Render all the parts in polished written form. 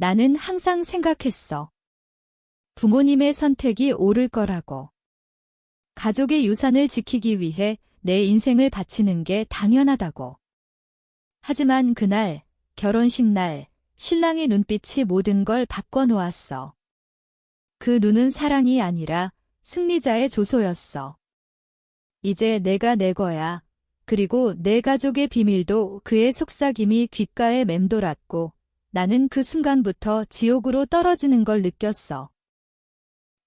나는 항상 생각했어. 부모님의 선택이 옳을 거라고. 가족의 유산을 지키기 위해 내 인생을 바치는 게 당연하다고. 하지만 그날, 결혼식 날, 신랑의 눈빛이 모든 걸 바꿔놓았어. 그 눈은 사랑이 아니라 승리자의 조소였어. 이제 내가 내 거야. 그리고 내 가족의 비밀도 그의 속삭임이 귓가에 맴돌았고 나는 그 순간부터 지옥으로 떨어지는 걸 느꼈어.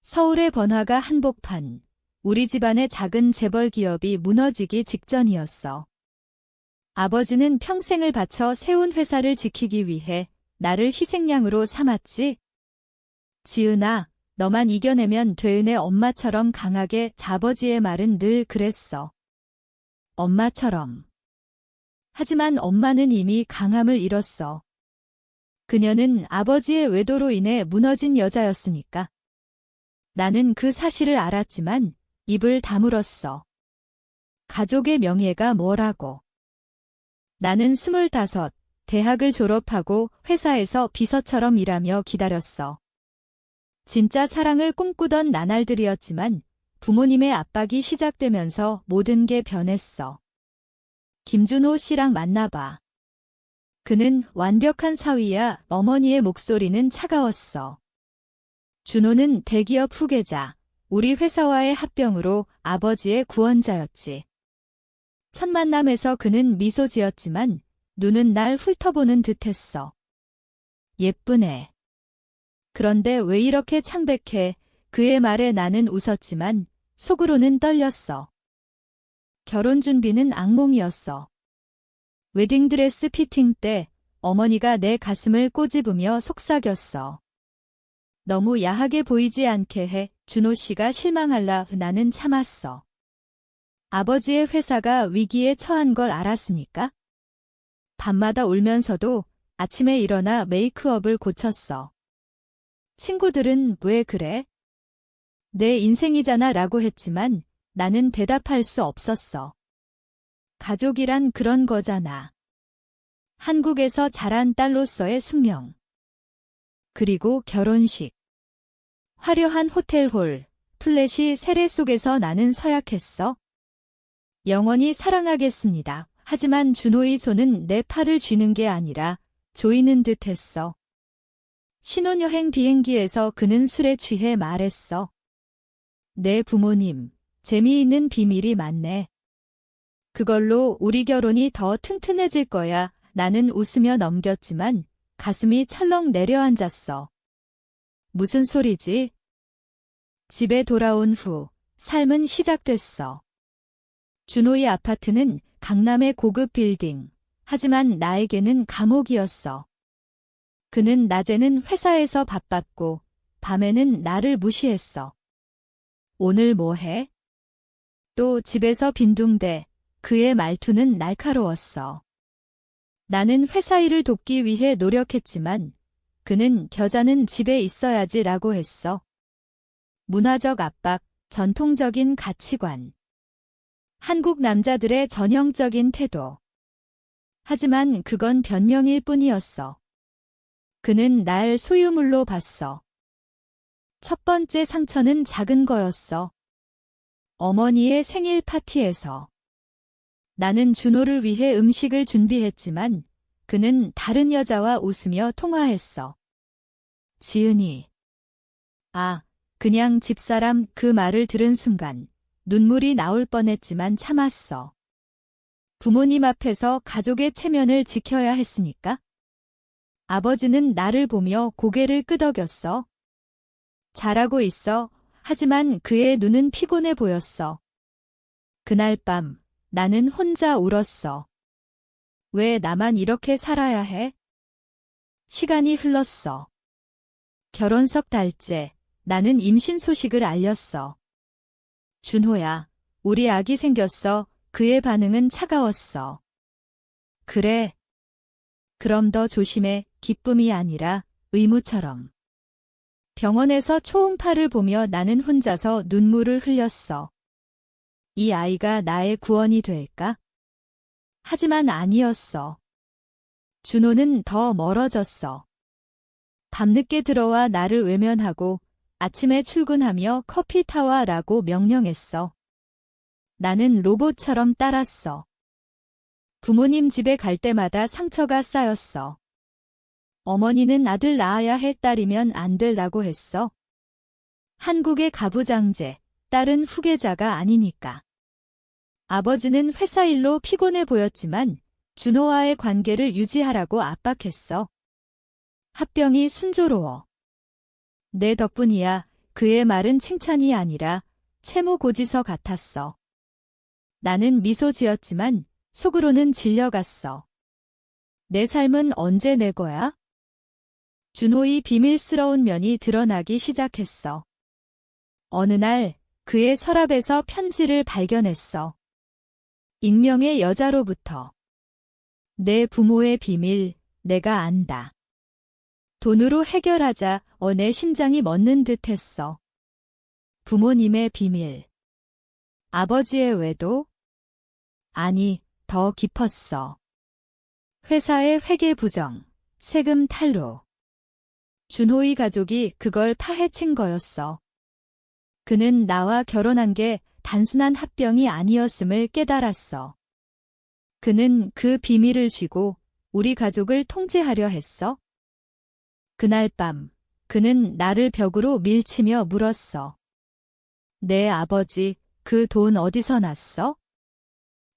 서울의 번화가 한복판, 우리 집안의 작은 재벌 기업이 무너지기 직전이었어. 아버지는 평생을 바쳐 세운 회사를 지키기 위해 나를 희생양으로 삼았지. 지은아, 너만 이겨내면 되은의 엄마처럼 강하게 아버지의 말은 늘 그랬어. 엄마처럼. 하지만 엄마는 이미 강함을 잃었어. 그녀는 아버지의 외도로 인해 무너진 여자였으니까. 나는 그 사실을 알았지만 입을 다물었어. 가족의 명예가 뭐라고. 나는 25, 대학을 졸업하고 회사에서 비서처럼 일하며 기다렸어. 진짜 사랑을 꿈꾸던 나날들이었지만 부모님의 압박이 시작되면서 모든 게 변했어. 김준호 씨랑 만나봐. 그는 완벽한 사위야. 어머니의 목소리는 차가웠어. 준호는 대기업 후계자, 우리 회사와의 합병으로 아버지의 구원자였지. 첫 만남에서 그는 미소 지었지만 눈은 날 훑어보는 듯했어. 예쁘네. 그런데 왜 이렇게 창백해? 그의 말에 나는 웃었지만 속으로는 떨렸어. 결혼 준비는 악몽이었어. 웨딩드레스 피팅 때 어머니가 내 가슴을 꼬집으며 속삭였어. 너무 야하게 보이지 않게 해. 준호 씨가 실망할라. 나는 참았어. 아버지의 회사가 위기에 처한 걸 알았으니까. 밤마다 울면서도 아침에 일어나 메이크업을 고쳤어. 친구들은 왜 그래? 내 인생이잖아 라고 했지만 나는 대답할 수 없었어. 가족이란 그런 거잖아. 한국에서 자란 딸로서의 숙명. 그리고 결혼식. 화려한 호텔홀, 플래시 세례 속에서 나는 서약했어. 영원히 사랑하겠습니다. 하지만 준호의 손은 내 팔을 쥐는 게 아니라 조이는 듯 했어. 신혼여행 비행기에서 그는 술에 취해 말했어. 내 부모님, 재미있는 비밀이 많네. 그걸로 우리 결혼이 더 튼튼해질 거야. 나는 웃으며 넘겼지만 가슴이 철렁 내려앉았어. 무슨 소리지? 집에 돌아온 후 삶은 시작됐어. 준호의 아파트는 강남의 고급 빌딩. 하지만 나에게는 감옥이었어. 그는 낮에는 회사에서 바빴고 밤에는 나를 무시했어. 오늘 뭐 해? 또 집에서 빈둥대. 그의 말투는 날카로웠어. 나는 회사 일을 돕기 위해 노력했지만 그는 겨자는 집에 있어야지 라고 했어. 문화적 압박, 전통적인 가치관. 한국 남자들의 전형적인 태도. 하지만 그건 변명일 뿐이었어. 그는 날 소유물로 봤어. 첫 번째 상처는 작은 거였어. 어머니의 생일 파티에서. 나는 준호를 위해 음식을 준비했지만 그는 다른 여자와 웃으며 통화했어. 지은이. 아, 그냥 집사람. 그 말을 들은 순간 눈물이 나올 뻔했지만 참았어. 부모님 앞에서 가족의 체면을 지켜야 했으니까. 아버지는 나를 보며 고개를 끄덕였어. 잘하고 있어. 하지만 그의 눈은 피곤해 보였어. 그날 밤 나는 혼자 울었어. 왜 나만 이렇게 살아야 해? 시간이 흘렀어. 결혼 석 달째 나는 임신 소식을 알렸어. 준호야, 우리 아기 생겼어. 그의 반응은 차가웠어. 그래. 그럼 더 조심해. 기쁨이 아니라 의무처럼. 병원에서 초음파를 보며 나는 혼자서 눈물을 흘렸어. 이 아이가 나의 구원이 될까? 하지만 아니었어. 준호는 더 멀어졌어. 밤늦게 들어와 나를 외면하고 아침에 출근하며 커피 타와라고 명령했어. 나는 로봇처럼 따랐어. 부모님 집에 갈 때마다 상처가 쌓였어. 어머니는 아들 낳아야 할 딸이면 안 될라고 했어. 한국의 가부장제, 딸은 후계자가 아니니까. 아버지는 회사 일로 피곤해 보였지만 준호와의 관계를 유지하라고 압박했어. 합병이 순조로워. 내 덕분이야. 그의 말은 칭찬이 아니라 채무고지서 같았어. 나는 미소 지었지만 속으로는 질려갔어. 내 삶은 언제 내 거야? 준호의 비밀스러운 면이 드러나기 시작했어. 어느 날 그의 서랍에서 편지를 발견했어. 익명의 여자로부터. 내 부모의 비밀, 내가 안다. 돈으로 해결하자. 내 심장이 멎는 듯 했어. 부모님의 비밀. 아버지의 외도? 아니, 더 깊었어. 회사의 회계 부정, 세금 탈루. 준호의 가족이 그걸 파헤친 거였어. 그는 나와 결혼한 게 단순한 합병이 아니었음을 깨달았어. 그는 그 비밀을 쥐고 우리 가족을 통제하려 했어. 그날 밤, 그는 나를 벽으로 밀치며 물었어. 내 아버지, 그 돈 어디서 났어?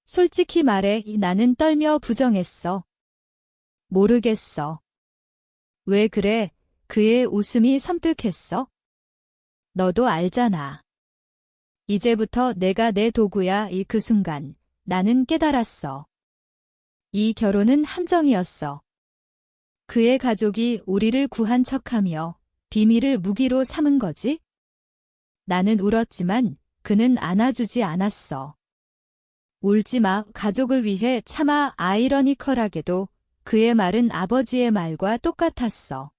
솔직히 말해 나는 떨며 부정했어. 모르겠어. 왜 그래? 그의 웃음이 섬뜩했어. 너도 알잖아. 이제부터 내가 내 도구야. 그 순간 나는 깨달았어. 이 결혼은 함정이었어. 그의 가족이 우리를 구한 척하며 비밀을 무기로 삼은 거지? 나는 울었지만 그는 안아주지 않았어. 울지 마. 가족을 위해. 차마. 아이러니컬하게도 그의 말은 아버지의 말과 똑같았어.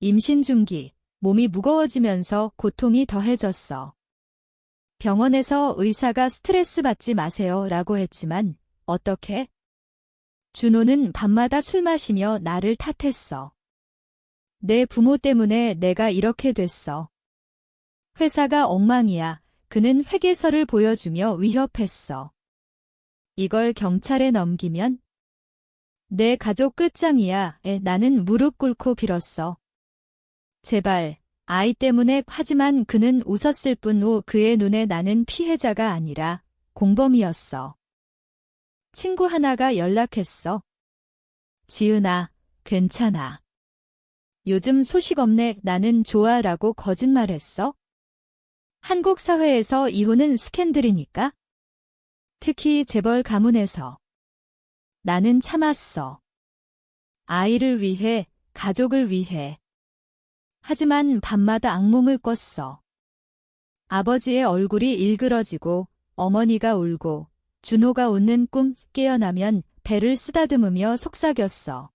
임신 중기, 몸이 무거워지면서 고통이 더해졌어. 병원에서 의사가 스트레스 받지 마세요 라고 했지만 어떻게? 준호는 밤마다 술 마시며 나를 탓했어. 내 부모 때문에 내가 이렇게 됐어. 회사가 엉망이야. 그는 회계서를 보여주며 위협했어. 이걸 경찰에 넘기면? 내 가족 끝장이야. 나는 무릎 꿇고 빌었어. 제발, 아이 때문에. 하지만 그는 웃었을 뿐. 그의 눈에 나는 피해자가 아니라 공범이었어. 친구 하나가 연락했어. 지은아, 괜찮아. 요즘 소식 없네. 나는 좋아라고 거짓말했어. 한국 사회에서 이혼은 스캔들이니까. 특히 재벌 가문에서. 나는 참았어. 아이를 위해, 가족을 위해. 하지만 밤마다 악몽을 꿨어. 아버지의 얼굴이 일그러지고 어머니가 울고 준호가 웃는 꿈. 깨어나면 배를 쓰다듬으며 속삭였어.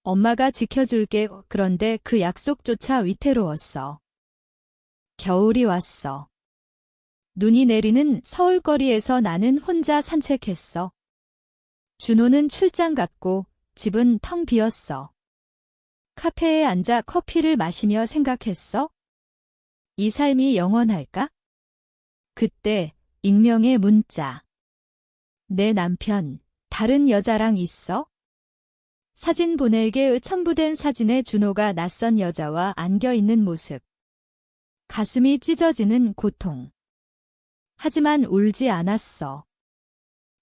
엄마가 지켜줄게. 그런데 그 약속조차 위태로웠어. 겨울이 왔어. 눈이 내리는 서울거리에서 나는 혼자 산책했어. 준호는 출장 갔고 집은 텅 비었어. 카페에 앉아 커피를 마시며 생각했어. 이 삶이 영원할까? 그때 익명의 문자. 내 남편, 다른 여자랑 있어? 사진 보낼게. 첨부된 사진에 준호가 낯선 여자와 안겨있는 모습. 가슴이 찢어지는 고통. 하지만 울지 않았어.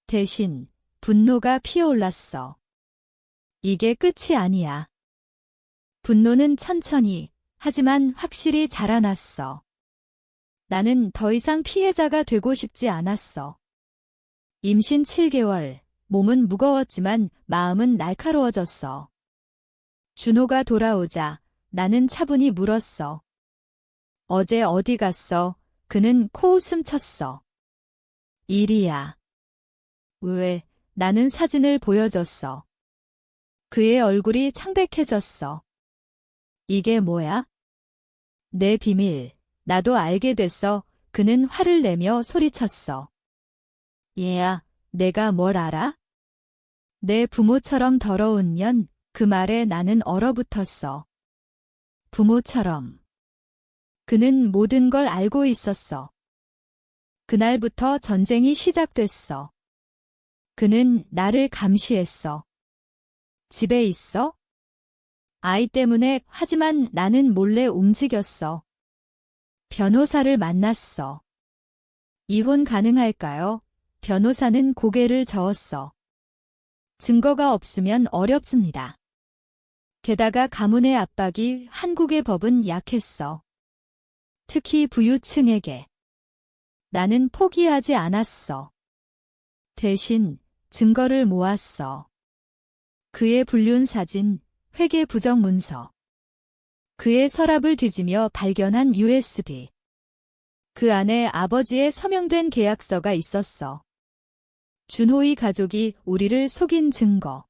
대신 분노가 피어올랐어. 이게 끝이 아니야. 분노는 천천히, 하지만 확실히 자라났어. 나는 더 이상 피해자가 되고 싶지 않았어. 임신 7개월, 몸은 무거웠지만 마음은 날카로워졌어. 준호가 돌아오자 나는 차분히 물었어. 어제 어디 갔어? 그는 코웃음 쳤어. 일이야. 왜? 나는 사진을 보여줬어. 그의 얼굴이 창백해졌어. 이게 뭐야? 내 비밀. 나도 알게 됐어. 그는 화를 내며 소리쳤어. 얘야, 내가 뭘 알아? 내 부모처럼 더러운 년. 그 말에 나는 얼어붙었어. 부모처럼. 그는 모든 걸 알고 있었어. 그날부터 전쟁이 시작됐어. 그는 나를 감시했어. 집에 있어? 아이 때문에. 하지만 나는 몰래 움직였어. 변호사를 만났어. 이혼 가능할까요? 변호사는 고개를 저었어. 증거가 없으면 어렵습니다. 게다가 가문의 압박이. 한국의 법은 약했어. 특히 부유층에게. 나는 포기하지 않았어. 대신 증거를 모았어. 그의 불륜 사진, 회계 부정 문서. 그의 서랍을 뒤지며 발견한 USB. 그 안에 아버지의 서명된 계약서가 있었어. 준호의 가족이 우리를 속인 증거.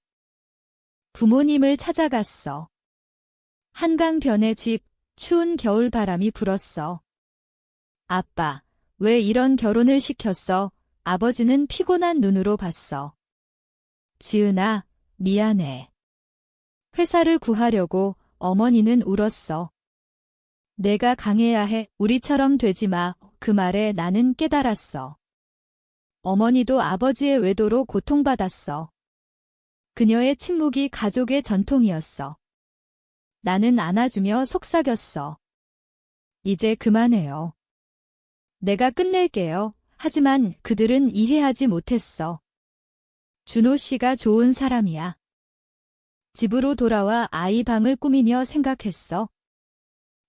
부모님을 찾아갔어. 한강변의 집. 추운 겨울 바람이 불었어. 아빠, 왜 이런 결혼을 시켰어? 아버지는 피곤한 눈으로 봤어. 지은아, 미안해. 회사를 구하려고. 어머니는 울었어. 내가 강해야 해. 우리처럼 되지 마. 그 말에 나는 깨달았어. 어머니도 아버지의 외도로 고통받았어. 그녀의 침묵이 가족의 전통이었어. 나는 안아주며 속삭였어. 이제 그만해요. 내가 끝낼게요. 하지만 그들은 이해하지 못했어. 준호 씨가 좋은 사람이야. 집으로 돌아와 아이 방을 꾸미며 생각했어.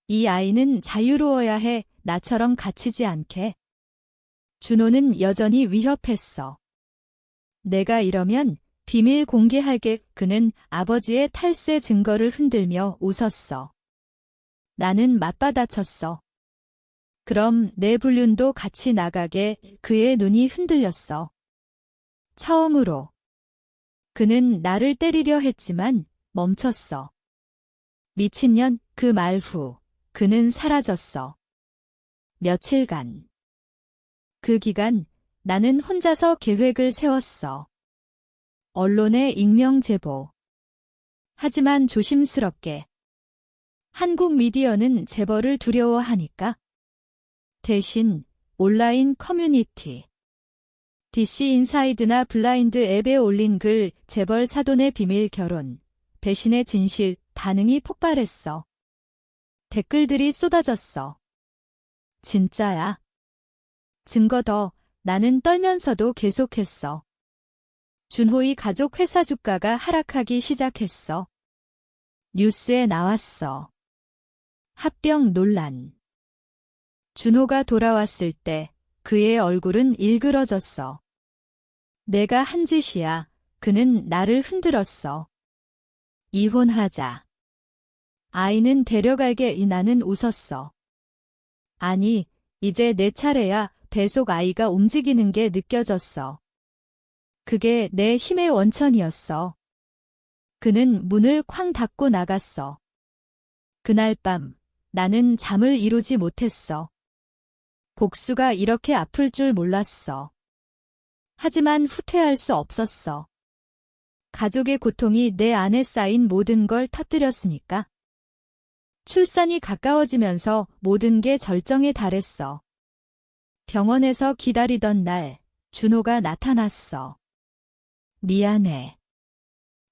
이 아이는 자유로워야 해. 나처럼 갇히지 않게. 준호는 여전히 위협했어. 내가 이러면 비밀 공개할게. 그는 아버지의 탈세 증거를 흔들며 웃었어. 나는 맞받아쳤어. 그럼 내 불륜도 같이 나가게. 그의 눈이 흔들렸어. 처음으로. 그는 나를 때리려 했지만 멈췄어. 미친년. 그 말 후 그는 사라졌어. 며칠간. 그 기간 나는 혼자서 계획을 세웠어. 언론에 익명 제보. 하지만 조심스럽게. 한국 미디어는 재벌을 두려워하니까. 대신 온라인 커뮤니티. DC 인사이드나 블라인드 앱에 올린 글. 재벌 사돈의 비밀 결혼. 배신의 진실. 반응이 폭발했어. 댓글들이 쏟아졌어. 진짜야. 증거 더. 나는 떨면서도 계속했어. 준호의 가족 회사 주가가 하락하기 시작했어. 뉴스에 나왔어. 합병 논란. 준호가 돌아왔을 때 그의 얼굴은 일그러졌어. 내가 한 짓이야. 그는 나를 흔들었어. 이혼하자. 아이는 데려갈게. 나는 웃었어. 아니, 이제 내 차례야. 뱃속 아이가 움직이는 게 느껴졌어. 그게 내 힘의 원천이었어. 그는 문을 쾅 닫고 나갔어. 그날 밤 나는 잠을 이루지 못했어. 복수가 이렇게 아플 줄 몰랐어. 하지만 후퇴할 수 없었어. 가족의 고통이 내 안에 쌓인 모든 걸 터뜨렸으니까. 출산이 가까워지면서 모든 게 절정에 달했어. 병원에서 기다리던 날, 준호가 나타났어. 미안해.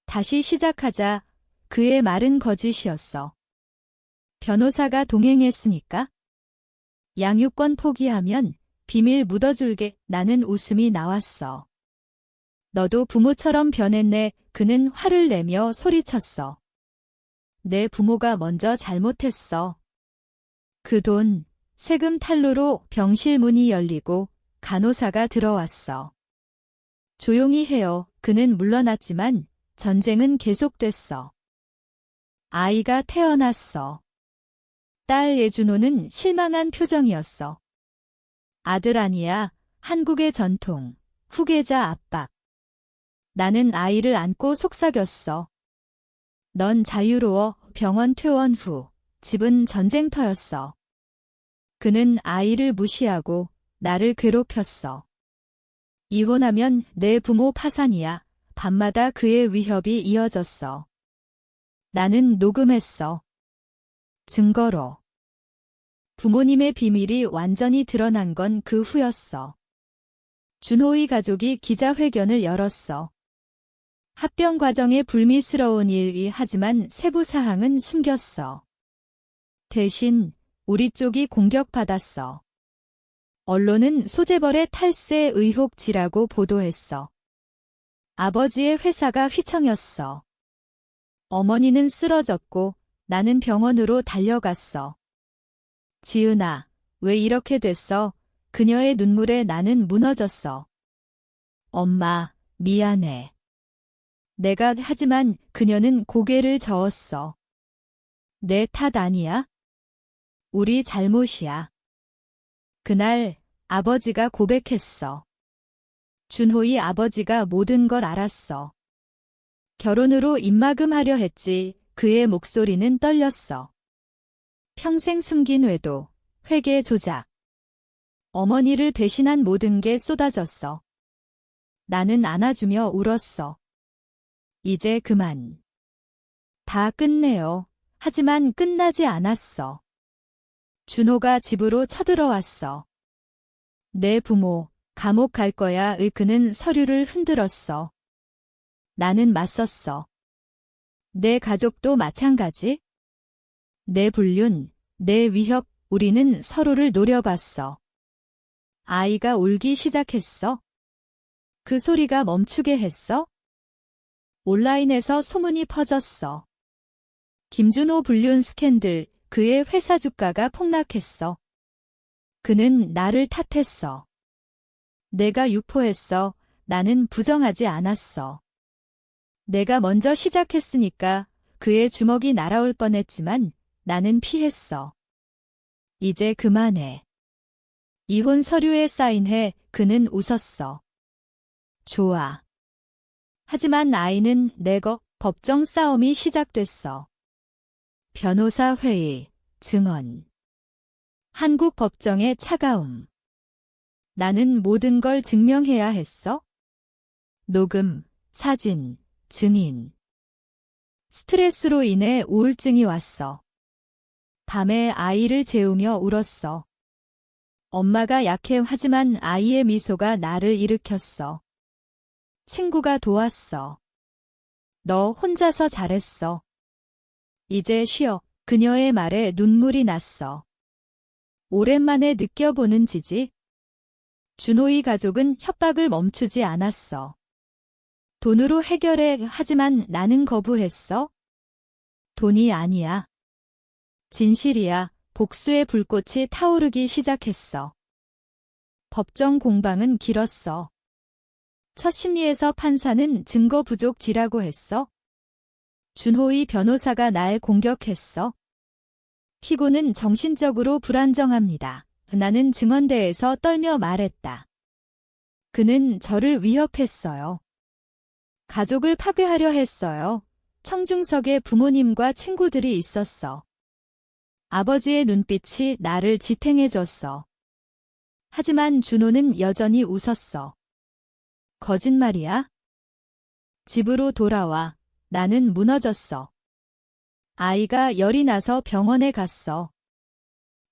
다시 시작하자. 그의 말은 거짓이었어. 변호사가 동행했으니까. 양육권 포기하면 비밀 묻어줄게. 나는 웃음이 나왔어. 너도 부모처럼 변했네. 그는 화를 내며 소리쳤어. 내 부모가 먼저 잘못했어. 그 돈, 세금 탈루로 병실 문이 열리고 간호사가 들어왔어. 조용히 해요. 그는 물러났지만 전쟁은 계속됐어. 아이가 태어났어. 딸 예준호는 실망한 표정이었어. 아들 아니야. 한국의 전통, 후계자 압박. 나는 아이를 안고 속삭였어. 넌 자유로워. 병원 퇴원 후 집은 전쟁터였어. 그는 아이를 무시하고 나를 괴롭혔어. 이혼하면 내 부모 파산이야. 밤마다 그의 위협이 이어졌어. 나는 녹음했어. 증거로. 부모님의 비밀이 완전히 드러난 건 그 후였어. 준호의 가족이 기자회견을 열었어. 합병 과정에 불미스러운 일이 하지만 세부 사항은 숨겼어. 대신 우리 쪽이 공격받았어. 언론은 소재벌의 탈세 의혹지라고 보도했어. 아버지의 회사가 휘청였어. 어머니는 쓰러졌고 나는 병원으로 달려갔어. 지은아, 왜 이렇게 됐어? 그녀의 눈물에 나는 무너졌어. 엄마, 미안해. 하지만 그녀는 고개를 저었어. 내 탓 아니야? 우리 잘못이야. 그날 아버지가 고백했어. 준호의 아버지가 모든 걸 알았어. 결혼으로 입막음하려 했지. 그의 목소리는 떨렸어. 평생 숨긴 외도, 회계 조작. 어머니를 배신한 모든 게 쏟아졌어. 나는 안아주며 울었어. 이제 그만. 다 끝내요. 하지만 끝나지 않았어. 준호가 집으로 쳐들어왔어. 내 부모, 감옥 갈 거야. 그는 서류를 흔들었어. 나는 맞섰어. 내 가족도 마찬가지? 내 불륜, 내 위협, 우리는 서로를 노려봤어. 아이가 울기 시작했어. 그 소리가 멈추게 했어? 온라인에서 소문이 퍼졌어. 김준호 불륜 스캔들, 그의 회사 주가가 폭락했어. 그는 나를 탓했어. 내가 유포했어. 나는 부정하지 않았어. 내가 먼저 시작했으니까 그의 주먹이 날아올 뻔했지만 나는 피했어. 이제 그만해. 이혼 서류에 사인해. 그는 웃었어. 좋아. 하지만 아이는 법정 싸움이 시작됐어. 변호사 회의, 증언. 한국 법정의 차가움. 나는 모든 걸 증명해야 했어? 녹음, 사진, 증인. 스트레스로 인해 우울증이 왔어. 밤에 아이를 재우며 울었어. 엄마가 약해. 하지만 아이의 미소가 나를 일으켰어. 친구가 도왔어. 너 혼자서 잘했어. 이제 쉬어. 그녀의 말에 눈물이 났어. 오랜만에 느껴보는 지지. 준호의 가족은 협박을 멈추지 않았어. 돈으로 해결해. 하지만 나는 거부했어. 돈이 아니야. 진실이야. 복수의 불꽃이 타오르기 시작했어. 법정 공방은 길었어. 첫 심리에서 판사는 증거 부족지라고 했어. 준호의 변호사가 날 공격했어. 피고는 정신적으로 불안정합니다. 나는 증언대에서 떨며 말했다. 그는 저를 위협했어요. 가족을 파괴하려 했어요. 청중석에 부모님과 친구들이 있었어. 아버지의 눈빛이 나를 지탱해줬어. 하지만 준호는 여전히 웃었어. 거짓말이야? 집으로 돌아와. 나는 무너졌어. 아이가 열이 나서 병원에 갔어.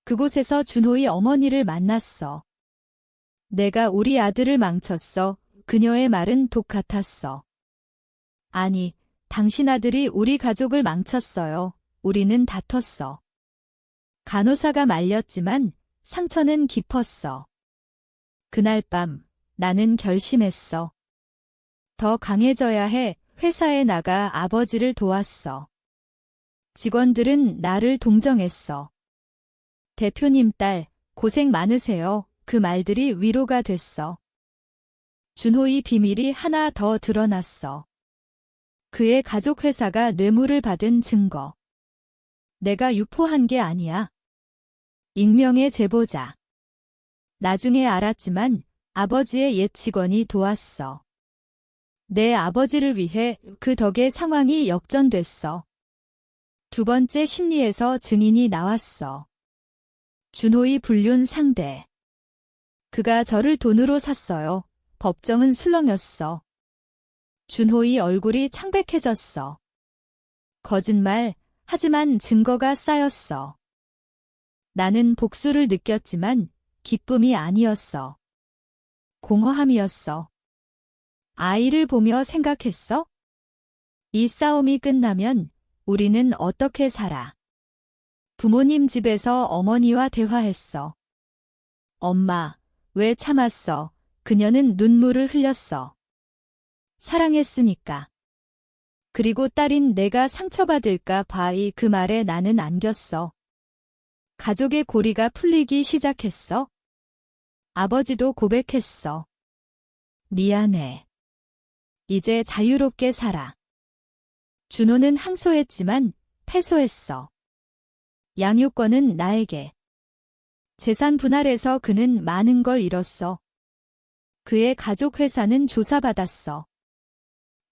그곳에서 준호의 어머니를 만났어. 내가 우리 아들을 망쳤어. 그녀의 말은 독 같았어. 아니, 당신 아들이 우리 가족을 망쳤어요. 우리는 다퉜어. 간호사가 말렸지만 상처는 깊었어. 그날 밤 나는 결심했어. 더 강해져야 해. 회사에 나가 아버지를 도왔어. 직원들은 나를 동정했어. 대표님 딸, 고생 많으세요. 그 말들이 위로가 됐어. 준호의 비밀이 하나 더 드러났어. 그의 가족 회사가 뇌물을 받은 증거. 내가 유포한 게 아니야. 익명의 제보자. 나중에 알았지만 아버지의 옛 직원이 도왔어. 내 아버지를 위해 그 덕에 상황이 역전됐어. 두 번째 심리에서 증인이 나왔어. 준호의 불륜 상대. 그가 저를 돈으로 샀어요. 법정은 술렁였어. 준호의 얼굴이 창백해졌어. 거짓말, 하지만 증거가 쌓였어. 나는 복수를 느꼈지만 기쁨이 아니었어. 공허함이었어. 아이를 보며 생각했어? 이 싸움이 끝나면 우리는 어떻게 살아? 부모님 집에서 어머니와 대화했어. 엄마, 왜 참았어? 그녀는 눈물을 흘렸어. 사랑했으니까. 그리고 딸인 내가 상처받을까 봐이 그 말에 나는 안겼어. 가족의 고리가 풀리기 시작했어. 아버지도 고백했어. 미안해. 이제 자유롭게 살아. 준호는 항소했지만 패소했어. 양육권은 나에게. 재산 분할에서 그는 많은 걸 잃었어. 그의 가족 회사는 조사받았어.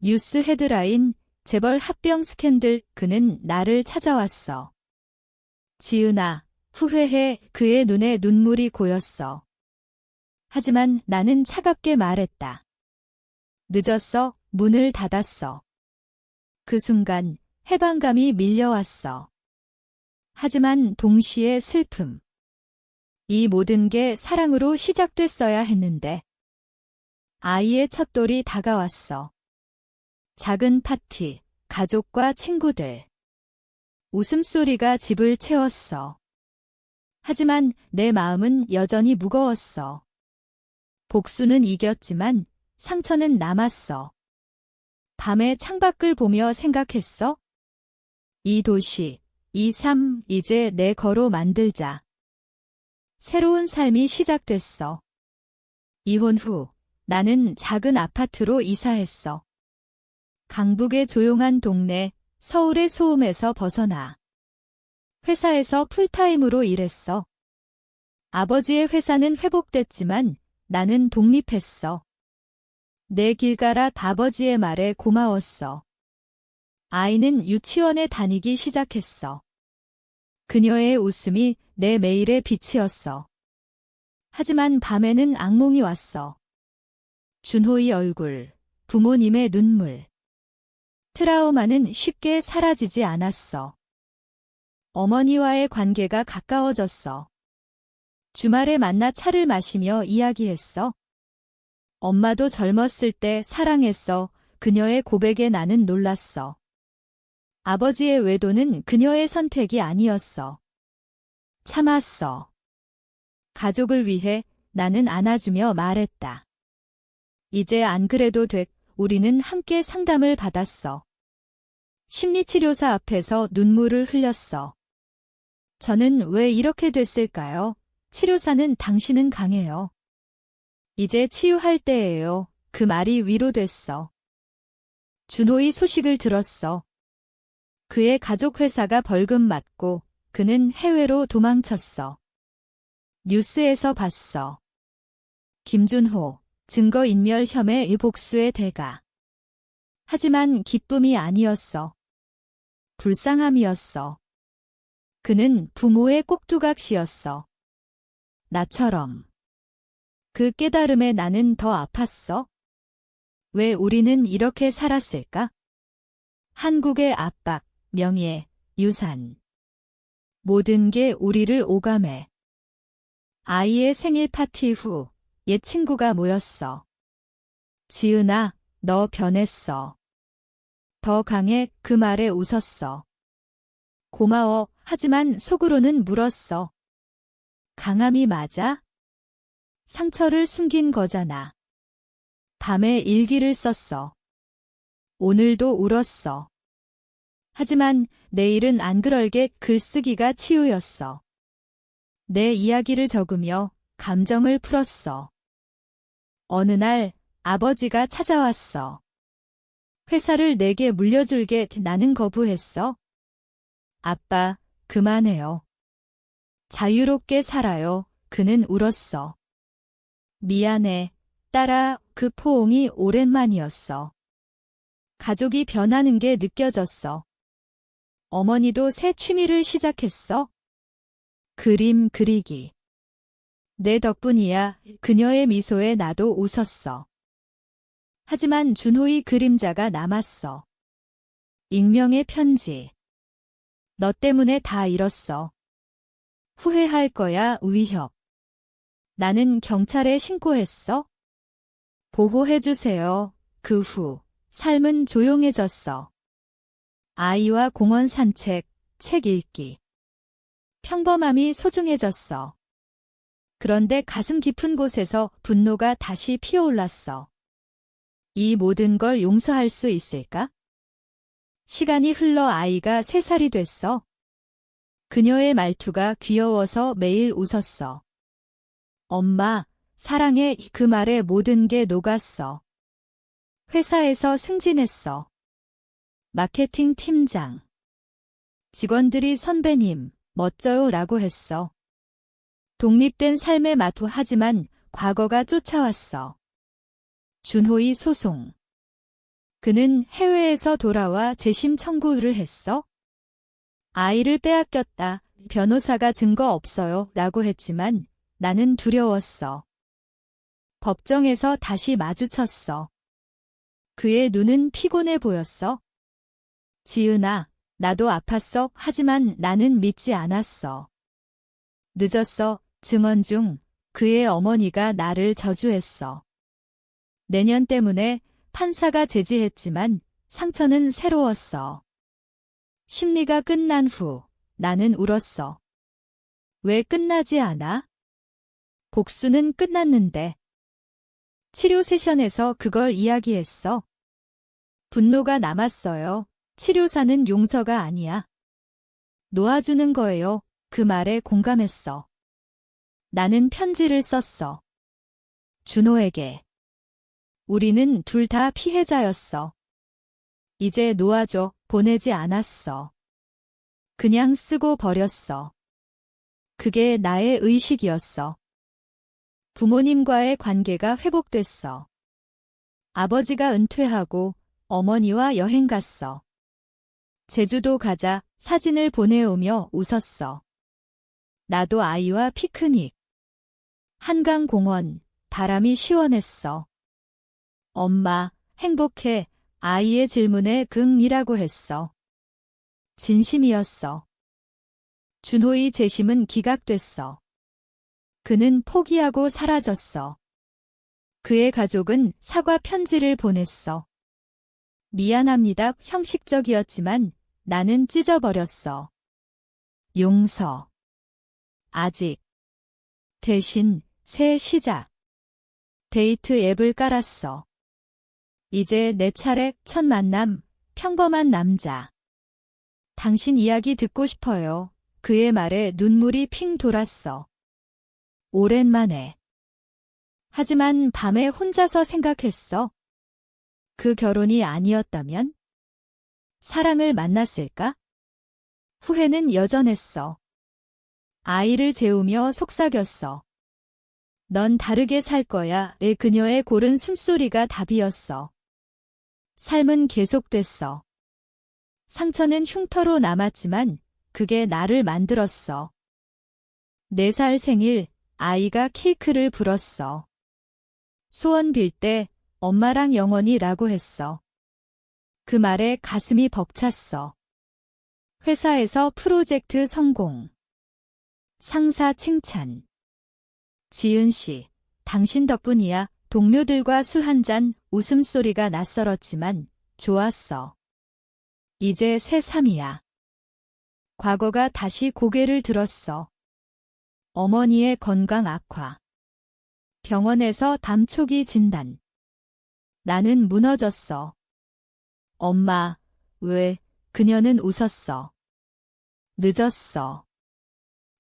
뉴스 헤드라인, 재벌 합병 스캔들, 그는 나를 찾아왔어. 지은아, 후회해. 그의 눈에 눈물이 고였어. 하지만 나는 차갑게 말했다. 늦었어. 문을 닫았어. 그 순간 해방감이 밀려왔어. 하지만 동시에 슬픔. 이 모든 게 사랑으로 시작됐어야 했는데. 아이의 첫돌이 다가왔어. 작은 파티, 가족과 친구들. 웃음소리가 집을 채웠어. 하지만 내 마음은 여전히 무거웠어. 복수는 이겼지만 상처는 남았어. 밤에 창밖을 보며 생각했어? 이 도시, 이 삶, 이제 내 거로 만들자. 새로운 삶이 시작됐어. 이혼 후 나는 작은 아파트로 이사했어. 강북의 조용한 동네, 서울의 소음에서 벗어나. 회사에서 풀타임으로 일했어. 아버지의 회사는 회복됐지만 나는 독립했어. 내 길 가라. 아버지의 말에 고마웠어. 아이는 유치원에 다니기 시작했어. 그녀의 웃음이 내 매일의 빛이었어. 하지만 밤에는 악몽이 왔어. 준호의 얼굴, 부모님의 눈물. 트라우마는 쉽게 사라지지 않았어. 어머니와의 관계가 가까워졌어. 주말에 만나 차를 마시며 이야기했어. 엄마도 젊었을 때 사랑했어. 그녀의 고백에 나는 놀랐어. 아버지의 외도는 그녀의 선택이 아니었어. 참았어. 가족을 위해 나는 안아주며 말했다. 이제 안 그래도 돼. 우리는 함께 상담을 받았어. 심리치료사 앞에서 눈물을 흘렸어. 저는 왜 이렇게 됐을까요? 치료사는 당신은 강해요. 이제 치유할 때예요. 그 말이 위로됐어. 준호의 소식을 들었어. 그의 가족 회사가 벌금 맞고 그는 해외로 도망쳤어. 뉴스에서 봤어. 김준호, 증거인멸 혐의 복수의 대가. 하지만 기쁨이 아니었어. 불쌍함이었어. 그는 부모의 꼭두각시였어. 나처럼. 그 깨달음에 나는 더 아팠어. 왜 우리는 이렇게 살았을까? 한국의 압박, 명예, 유산. 모든 게 우리를 오감해. 아이의 생일 파티 후 옛 친구가 모였어. 지은아, 너 변했어. 더 강해. 그 말에 웃었어. 고마워. 하지만 속으로는 물었어. 강함이 맞아? 상처를 숨긴 거잖아. 밤에 일기를 썼어. 오늘도 울었어. 하지만 내일은 안 그럴게. 글쓰기가 치유였어. 내 이야기를 적으며 감정을 풀었어. 어느 날 아버지가 찾아왔어. 회사를 내게 물려줄게. 나는 거부했어. 아빠, 그만해요. 자유롭게 살아요. 그는 울었어. 미안해, 딸아. 그 포옹이 오랜만이었어. 가족이 변하는 게 느껴졌어. 어머니도 새 취미를 시작했어. 그림 그리기. 내 덕분이야. 그녀의 미소에 나도 웃었어. 하지만 준호의 그림자가 남았어. 익명의 편지. 너 때문에 다 잃었어. 후회할 거야, 위협. 나는 경찰에 신고했어. 보호해주세요. 그 후, 삶은 조용해졌어. 아이와 공원 산책, 책 읽기. 평범함이 소중해졌어. 그런데 가슴 깊은 곳에서 분노가 다시 피어올랐어. 이 모든 걸 용서할 수 있을까? 시간이 흘러 아이가 3살이 됐어. 그녀의 말투가 귀여워서 매일 웃었어. 엄마, 사랑해. 그 말에 모든 게 녹았어. 회사에서 승진했어. 마케팅 팀장. 직원들이 선배님, 멋져요 라고 했어. 독립된 삶의 마토 하지만 과거가 쫓아왔어. 준호의 소송. 그는 해외에서 돌아와 재심 청구를 했어. 아이를 빼앗겼다. 변호사가 증거 없어요 라고 했지만 나는 두려웠어. 법정에서 다시 마주쳤어. 그의 눈은 피곤해 보였어. 지은아, 나도 아팠어. 하지만 나는 믿지 않았어. 늦었어. 증언 중 그의 어머니가 나를 저주했어. 내년 때문에 판사가 제지했지만 상처는 새로웠어. 심리가 끝난 후 나는 울었어. 왜 끝나지 않아? 복수는 끝났는데. 치료 세션에서 그걸 이야기했어. 분노가 남았어요. 치료사는 용서가 아니야. 놓아주는 거예요. 그 말에 공감했어. 나는 편지를 썼어. 준호에게. 우리는 둘 다 피해자였어. 이제 놓아줘. 보내지 않았어. 그냥 쓰고 버렸어. 그게 나의 의식이었어. 부모님과의 관계가 회복됐어. 아버지가 은퇴하고 어머니와 여행 갔어. 제주도 가자 사진을 보내오며 웃었어. 나도 아이와 피크닉. 한강공원, 바람이 시원했어. 엄마, 행복해. 아이의 질문에 긍이라고 했어. 진심이었어. 준호의 재심은 기각됐어. 그는 포기하고 사라졌어. 그의 가족은 사과 편지를 보냈어. 미안합니다. 형식적이었지만 나는 찢어버렸어. 용서. 아직. 대신 새 시작. 데이트 앱을 깔았어. 이제 내 차례. 첫 만남. 평범한 남자. 당신 이야기 듣고 싶어요. 그의 말에 눈물이 핑 돌았어. 오랜만에. 하지만 밤에 혼자서 생각했어. 그 결혼이 아니었다면? 사랑을 만났을까? 후회는 여전했어. 아이를 재우며 속삭였어. 넌 다르게 살 거야. 그녀의 고른 숨소리가 답이었어. 삶은 계속됐어. 상처는 흉터로 남았지만 그게 나를 만들었어. 4살 생일, 아이가 케이크를 불었어. 소원 빌 때 엄마랑 영원히 라고 했어. 그 말에 가슴이 벅찼어. 회사에서 프로젝트 성공. 상사 칭찬. 지은 씨, 당신 덕분이야. 동료들과 술 한잔 웃음소리가 낯설었지만 좋았어. 이제 새3이야. 과거가 다시 고개를 들었어. 어머니의 건강 악화. 병원에서 담 초기 진단. 나는 무너졌어. 엄마, 왜? 그녀는 웃었어. 늦었어.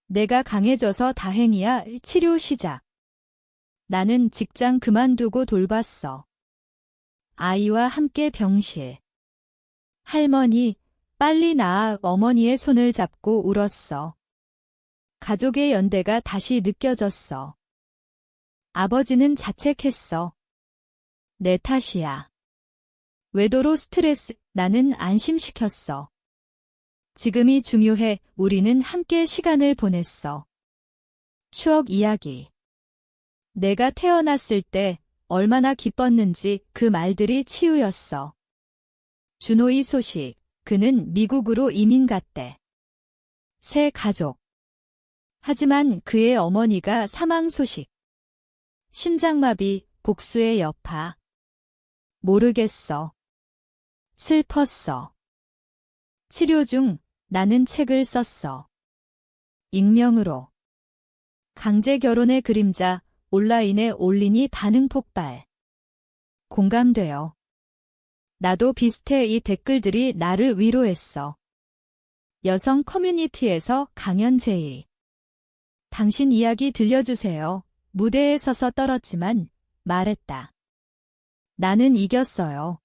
내가 강해져서 다행이야. 치료 시작. 나는 직장 그만두고 돌봤어. 아이와 함께 병실. 할머니, 빨리 나아. 어머니의 손을 잡고 울었어. 가족의 연대가 다시 느껴졌어. 아버지는 자책했어. 내 탓이야. 외도로 스트레스. 나는 안심시켰어. 지금이 중요해. 우리는 함께 시간을 보냈어. 추억 이야기. 내가 태어났을 때 얼마나 기뻤는지 그 말들이 치유였어. 준호의 소식. 그는 미국으로 이민 갔대. 새 가족. 하지만 그의 어머니가 사망 소식. 심장마비, 복수의 여파. 모르겠어. 슬펐어. 치료 중 나는 책을 썼어. 익명으로. 강제 결혼의 그림자, 온라인에 올리니 반응 폭발. 공감돼요. 나도 비슷해. 이 댓글들이 나를 위로했어. 여성 커뮤니티에서 강연제의. 당신 이야기 들려주세요. 무대에 서서 떨었지만 말했다. 나는 이겼어요.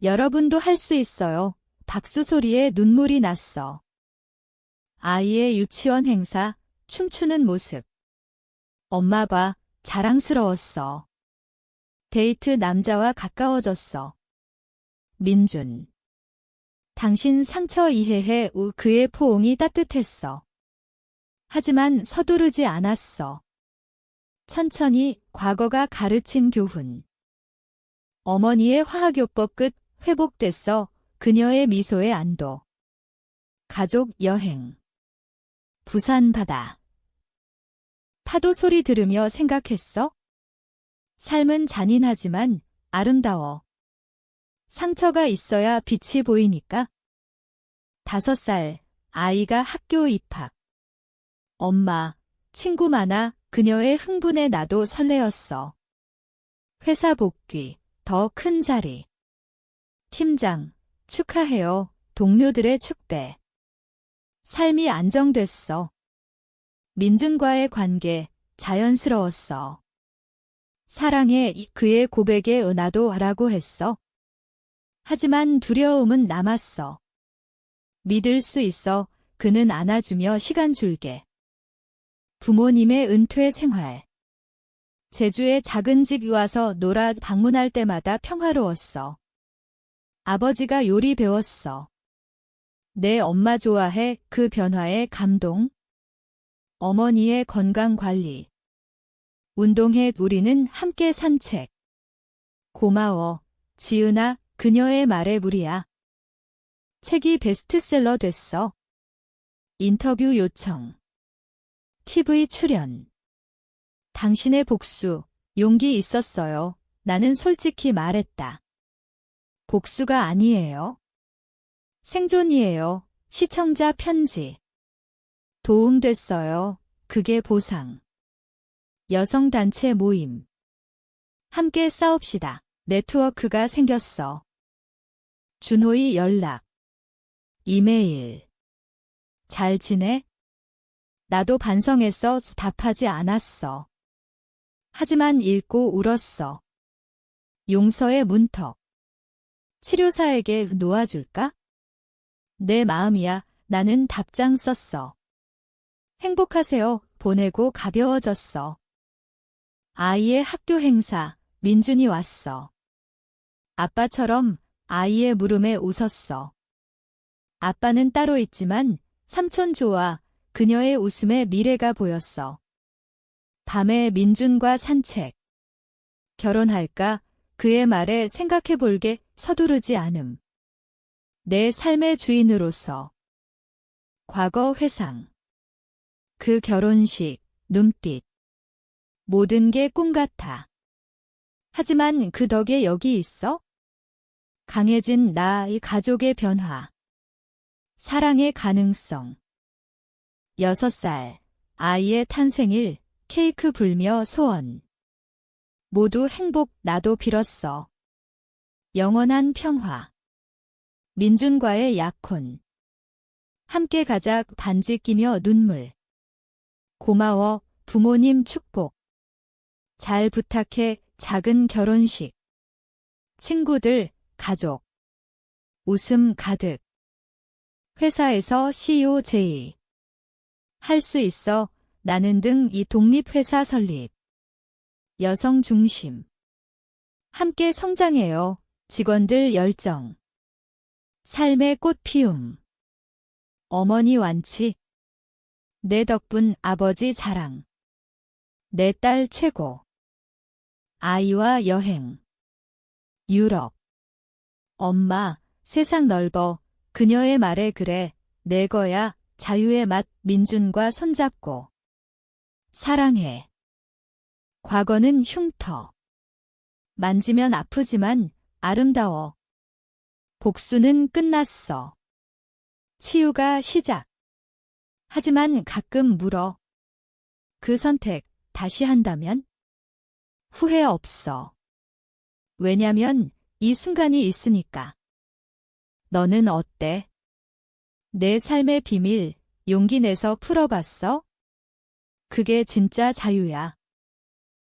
여러분도 할 수 있어요. 박수 소리에 눈물이 났어. 아이의 유치원 행사, 춤추는 모습. 엄마 봐, 자랑스러웠어. 데이트 남자와 가까워졌어. 민준. 당신 상처 이해해. 그의 포옹이 따뜻했어. 하지만 서두르지 않았어. 천천히 과거가 가르친 교훈. 어머니의 화학요법 끝 회복됐어. 그녀의 미소의 안도. 가족 여행. 부산 바다. 파도 소리 들으며 생각했어? 삶은 잔인하지만 아름다워. 상처가 있어야 빛이 보이니까. 5살, 아이가 학교 입학. 엄마, 친구 많아. 그녀의 흥분에 나도 설레었어. 회사 복귀, 더 큰 자리. 팀장, 축하해요. 동료들의 축배. 삶이 안정됐어. 민준과의 관계, 자연스러웠어. 사랑해. 그의 고백에 나도 하라고 했어. 하지만 두려움은 남았어. 믿을 수 있어. 그는 안아주며 시간 줄게. 부모님의 은퇴 생활. 제주의 작은 집 와서 놀아 방문할 때마다 평화로웠어. 아버지가 요리 배웠어. 내 엄마 좋아해. 그 변화에 감동. 어머니의 건강 관리. 운동해. 우리는 함께 산책. 고마워. 지은아. 그녀의 말에 무리야. 책이 베스트셀러 됐어. 인터뷰 요청. TV 출연. 당신의 복수, 용기 있었어요. 나는 솔직히 말했다. 복수가 아니에요. 생존이에요. 시청자 편지. 도움됐어요. 그게 보상. 여성단체 모임. 함께 싸웁시다. 네트워크가 생겼어. 준호의 연락. 이메일. 잘 지내? 나도 반성했어. 답하지 않았어. 하지만 읽고 울었어. 용서의 문턱. 치료사에게 놓아줄까? 내 마음이야. 나는 답장 썼어. 행복하세요. 보내고 가벼워졌어. 아이의 학교 행사. 민준이 왔어. 아빠처럼 아이의 물음에 웃었어. 아빠는 따로 있지만 삼촌 좋아. 그녀의 웃음에 미래가 보였어. 밤에 민준과 산책. 결혼할까? 그의 말에 생각해볼게. 서두르지 않음. 내 삶의 주인으로서. 과거 회상. 그 결혼식, 눈빛. 모든 게 꿈 같아. 하지만 그 덕에 여기 있어? 강해진 나의 가족의 변화. 사랑의 가능성. 6살, 아이의 탄생일, 케이크 불며 소원. 모두 행복. 나도 빌었어. 영원한 평화. 민준과의 약혼. 함께 가자. 반지 끼며 눈물. 고마워. 부모님 축복. 잘 부탁해. 작은 결혼식. 친구들, 가족. 웃음 가득. 회사에서 CEO 제의. 할 수 있어. 나는 등 이 독립회사 설립. 여성 중심. 함께 성장해요. 직원들 열정. 삶의 꽃 피움. 어머니 완치. 내 덕분 아버지 자랑. 내 딸 최고. 아이와 여행. 유럽. 엄마, 세상 넓어. 그녀의 말에 그래. 내 거야. 자유의 맛 민준과 손잡고. 사랑해. 과거는 흉터. 만지면 아프지만 아름다워. 복수는 끝났어. 치유가 시작. 하지만 가끔 물어. 그 선택 다시 한다면? 후회 없어. 왜냐면 이 순간이 있으니까. 너는 어때? 내 삶의 비밀 용기 내서 풀어봤어? 그게 진짜 자유야.